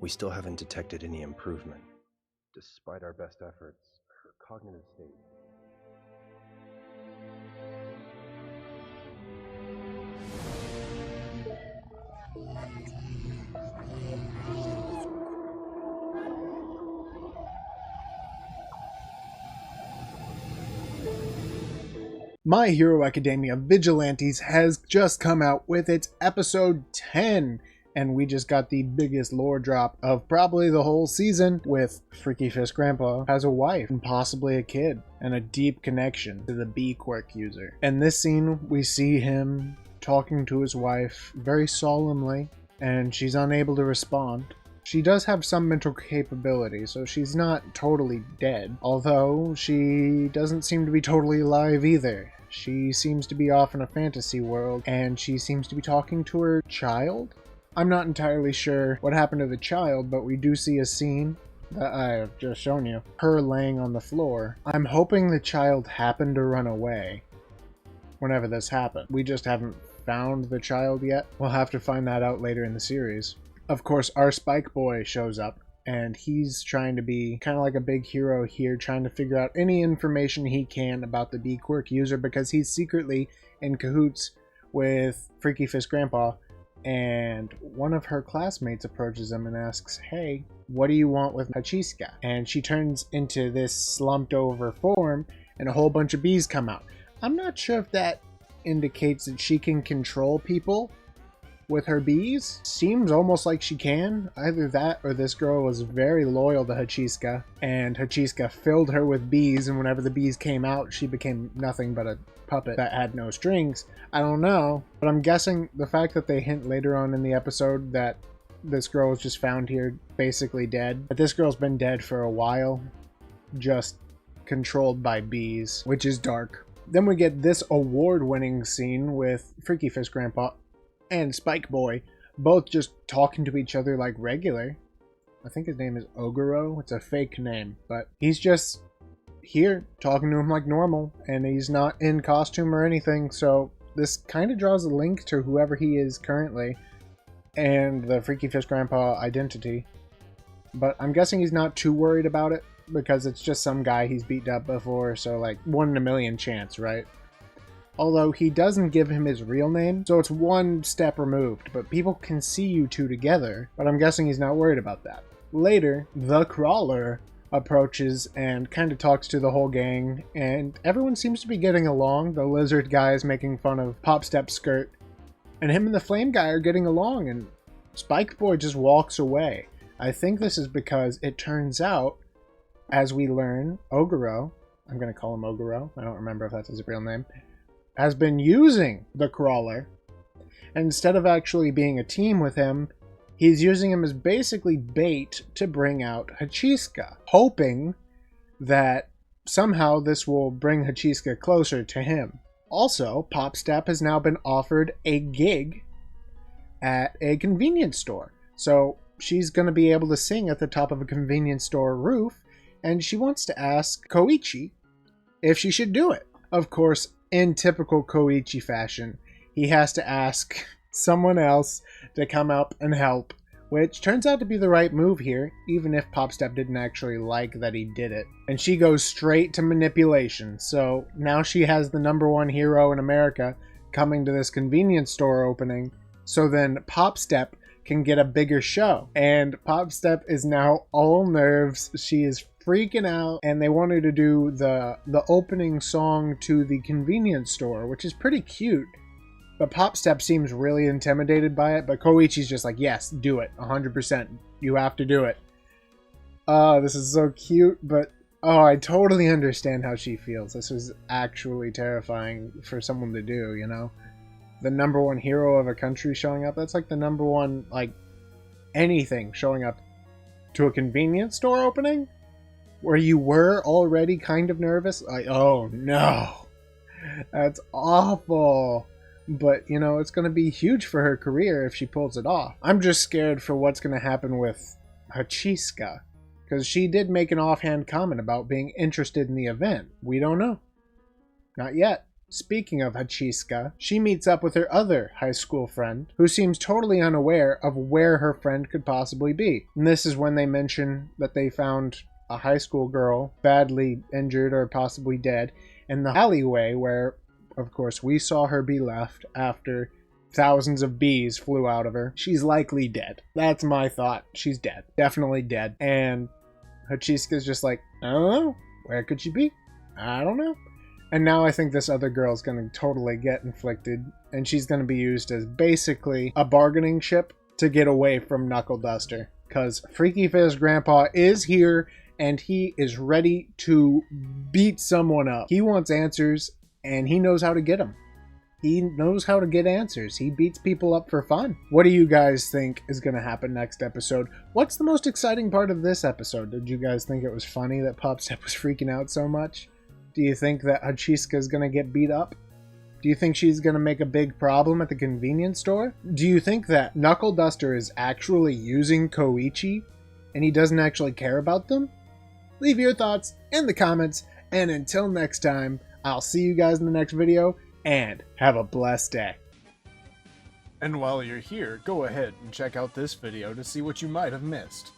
we still haven't detected any improvement. Despite our best efforts, her cognitive state. My Hero Academia Vigilantes has just come out with its episode 10, and we just got the biggest lore drop of probably the whole season, with Freaky Fist Grandpa has a wife and possibly a kid, and a deep connection to the B quirk user. In this scene, we see him talking to his wife very solemnly, and she's unable to respond. She does have some mental capability, so she's not totally dead, although she doesn't seem to be totally alive either. She seems to be off in a fantasy world, and she seems to be talking to her child? I'm not entirely sure what happened to the child, but we do see a scene that I have just shown you, her laying on the floor. I'm hoping the child happened to run away whenever this happened. We just haven't found the child yet. We'll have to find that out later in the series. Of course, our Spike Boy shows up, and he's trying to be kind of like a big hero here, trying to figure out any information he can about the B quirk user, because he's secretly in cahoots with Freaky Fist Grandpa, and one of her classmates approaches him and asks, "Hey, what do you want with Hachiska?" And she turns into this slumped over form, and a whole bunch of bees come out. I'm not sure if that indicates that she can control people with her bees. Seems almost like she can. Either that or this girl was very loyal to Hachiska, and Hachiska filled her with bees, and whenever the bees came out, she became nothing but a puppet that had no strings. I don't know, but I'm guessing the fact that they hint later on in the episode that this girl was just found here basically dead, that this girl's been dead for a while, just controlled by bees, which is dark. Then we get this award-winning scene with Freaky Fist Grandpa and Spike Boy both just talking to each other like regular. I think his name is Oguro. It's a fake name, but he's just here talking to him like normal, and he's not in costume or anything, so this kind of draws a link to whoever he is currently and the Freaky Fist Grandpa identity. But I'm guessing he's not too worried about it, because it's just some guy he's beat up before, so like 1 in a million chance, right? Although he doesn't give him his real name, so it's one step removed, but people can see you two together, but I'm guessing he's not worried about that. Later, the Crawler approaches and kind of talks to the whole gang, and everyone seems to be getting along. The lizard guy is making fun of Popstep's skirt, and him and the flame guy are getting along, and Spike Boy just walks away. I think this is because it turns out, as we learn, Oguro, I'm going to call him Oguro, I don't remember if that's his real name, has been using the Crawler. And instead of actually being a team with him, he's using him as basically bait to bring out Hachiska, hoping that somehow this will bring Hachiska closer to him. Also, Popstep has now been offered a gig at a convenience store. So she's going to be able to sing at the top of a convenience store roof, and she wants to ask Koichi if she should do it. Of course, in typical Koichi fashion, he has to ask someone else to come up and help, which turns out to be the right move here, even if Popstep didn't actually like that he did it. And she goes straight to manipulation, so now she has the #1 hero in America coming to this convenience store opening, so then Popstep can get a bigger show. And Popstep is now all nerves. She is freaking out, and they want her to do the opening song to the convenience store, which is pretty cute. But Popstep seems really intimidated by it, but Koichi's just like, yes, do it, 100%. You have to do it. Oh, this is so cute, but oh, I totally understand how she feels. This was actually terrifying for someone to do, you know? The #1 hero of a country showing up, that's like the #1, like, anything showing up to a convenience store opening? Where you were already kind of nervous? Like, oh no, that's awful. But, you know, it's going to be huge for her career if she pulls it off. I'm just scared for what's going to happen with Hachiska, because she did make an offhand comment about being interested in the event. We don't know. Not yet. Speaking of Hachiska, she meets up with her other high school friend, who seems totally unaware of where her friend could possibly be. And this is when they mention that they found a high school girl badly injured or possibly dead in the alleyway where, of course, we saw her be left after thousands of bees flew out of her. She's likely dead. That's my thought. She's dead. Definitely dead. And Hachiska's just like, I don't know. Where could she be? I don't know. And now I think this other girl's gonna totally get inflicted, and she's gonna be used as basically a bargaining chip to get away from Knuckle Duster. Because Freaky Fizz Grandpa is here, and he is ready to beat someone up. He wants answers, and he knows how to get them. He knows how to get answers. He beats people up for fun. What do you guys think is going to happen next episode? What's the most exciting part of this episode? Did you guys think it was funny that Popstep was freaking out so much? Do you think that Hachiska is going to get beat up? Do you think she's going to make a big problem at the convenience store? Do you think that Knuckle Duster is actually using Koichi and he doesn't actually care about them? Leave your thoughts in the comments, and until next time, I'll see you guys in the next video, and have a blessed day. And while you're here, go ahead and check out this video to see what you might have missed.